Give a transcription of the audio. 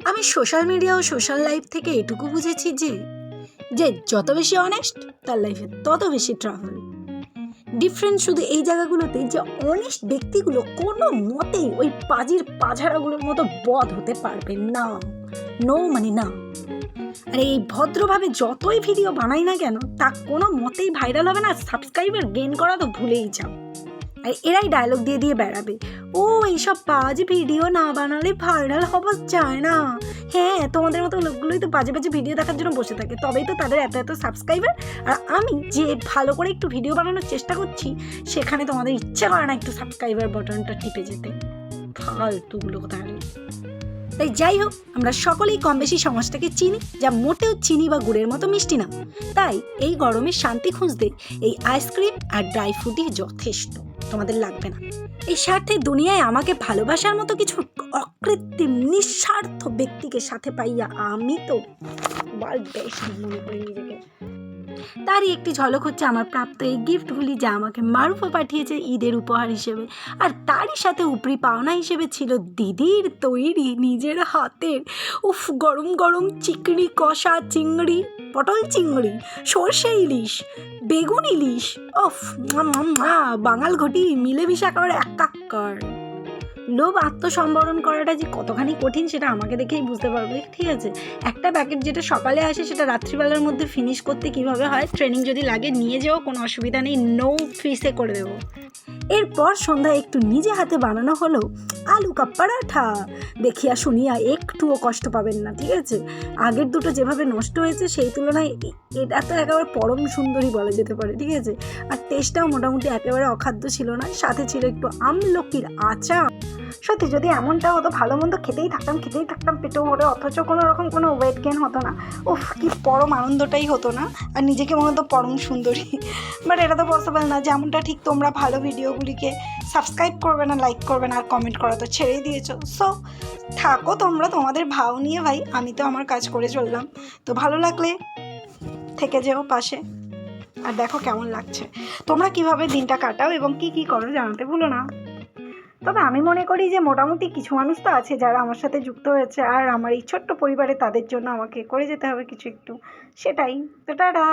আমি social media ও social life থেকে এটুকু বুঝেছি যে যে যত বেশি অনেস্ট তার লাইফে তত বেশি ট্রাভেল। ডিফারেন্ট শুধু এই জায়গাগুলোতে যে অনেস্ট ব্যক্তিগুলো কোনো মতেই ওই পাজির পাঝাড়াগুলোর মতো বদ হতে পারবে না। নো মানে না। আর এই ভদ্রভাবে যতই ভিডিও বানাই না কেন তা কোনো মতেই ভাইরাল হবে না। সাবস্ক্রাইবার গেইন করা তো ভুলেই যাও। আর এরাই ডায়লগ দিয়ে দিয়ে বেড়াবে, ও এইসব বাজে ভিডিও না বানালে ভাইরাল হওয়া যায় না। হ্যাঁ, তোমাদের মতো লোকগুলোই তো বাজে বাজে ভিডিও দেখার জন্য বসে থাকে, তবেই তো তাদের এত এত সাবস্ক্রাইবার। আর আমি যে ভালো করে একটু ভিডিও বানানোর চেষ্টা করছি সেখানে তোমাদের ইচ্ছে করে না একটু সাবস্ক্রাইবার বাটনটা টিপে যেতে। ফালতুগুলো কোথায়। তাই যাই হোক, আমরা সকলেই কম বেশি সমাজটাকে চিনি, যা মোটেও চিনি বা গুড়ের মতো মিষ্টি না। তাই এই গরমে শান্তি খুঁজতে এই আইসক্রিম আর ড্রাই ফ্রুটই যথেষ্ট, তোমাদের লাগবে না। এই স্বার্থে দুনিয়ায় আমাকে ভালোবাসার মতো কিছু অকৃত্রিম নিঃস্বার্থ ব্যক্তিকে সাথে পাইয়া আমি তো বেশ মনে করি নিজেকে। তারই একটি ঝলক হচ্ছে আমার প্রাপ্ত এই গিফটগুলি, যা আমাকে মারুফা পাঠিয়েছে ঈদের উপহার হিসেবে। আর তারই সাথে উপরি পাওনা হিসেবে ছিল দিদির তৈরি নিজের হাতের গরম গরম চিংড়ি কষা, চিংড়ি, পটল চিংড়ি, সর্ষে ইলিশ, বেগুন ইলিশ, বাঙাল ঘটি মিলেমিশে একেবারে একাকার। লোভ আত্মসম্বরণ করাটা যে কতখানি কঠিন সেটা আমাকে দেখেই বুঝতে পারবে, ঠিক আছে? একটা প্যাকেট যেটা সকালে আসে সেটা রাত্রিবেলার মধ্যে ফিনিশ করতে কিভাবে হয়, ট্রেনিং যদি লাগে নিয়ে যাও, কোনো অসুবিধা নেই, নো ফিসে করে দেবো। এরপর সন্ধ্যায় একটু নিজে হাতে বানানো হলো আলু কা পরাঠা। দেখিয়া শুনিয়া একটুও কষ্ট পাবেন না, ঠিক আছে? আগের দুটো যেভাবে নষ্ট হয়েছে সেই তুলনায় এটা তো একেবারে পরম সুন্দরী বলা যেতে পারে, ঠিক আছে? আর টেস্টটাও মোটামুটি একেবারে অখাদ্য ছিল না, সাথে ছিল একটু আমলকির আচার। সত্যি যদি এমনটা হতো, ভালো মন্দ খেতেই থাকতাম পেটেও ভরে, অথচ কোনো রকম কোনো ওয়েট গেইন হতো না। কি পরম আনন্দটাই হতো না, আর নিজেকে মনে হতো পরম সুন্দরী। বাট এটা তো পসিবল না। যেমনটা ঠিক তোমরা ভালো ভিডিওগুলিকে সাবস্ক্রাইব করবে না, লাইক করবে না, আর কমেন্ট করা তো ছেড়েই দিয়েছো। সো থাকো তোমরা তোমাদের ভাও নিয়ে, ভাই আমি তো আমার কাজ করে চললাম। তো ভালো লাগলে থেকে যেও পাশে, আর দেখো কেমন লাগছে, তোমরা কিভাবে দিনটা কাটাও এবং কি কি করো জানাতে ভুলো না। তবে আমি মনে করি যে মোটামুটি কিছু মানুষ তো আছে যারা আমার সাথে যুক্ত হয়েছে, আর আমার এই ছোট্ট পরিবারে তাদের জন্য আমাকে করে যেতে হবে কিছু একটু, সেটাই তো। টাটা।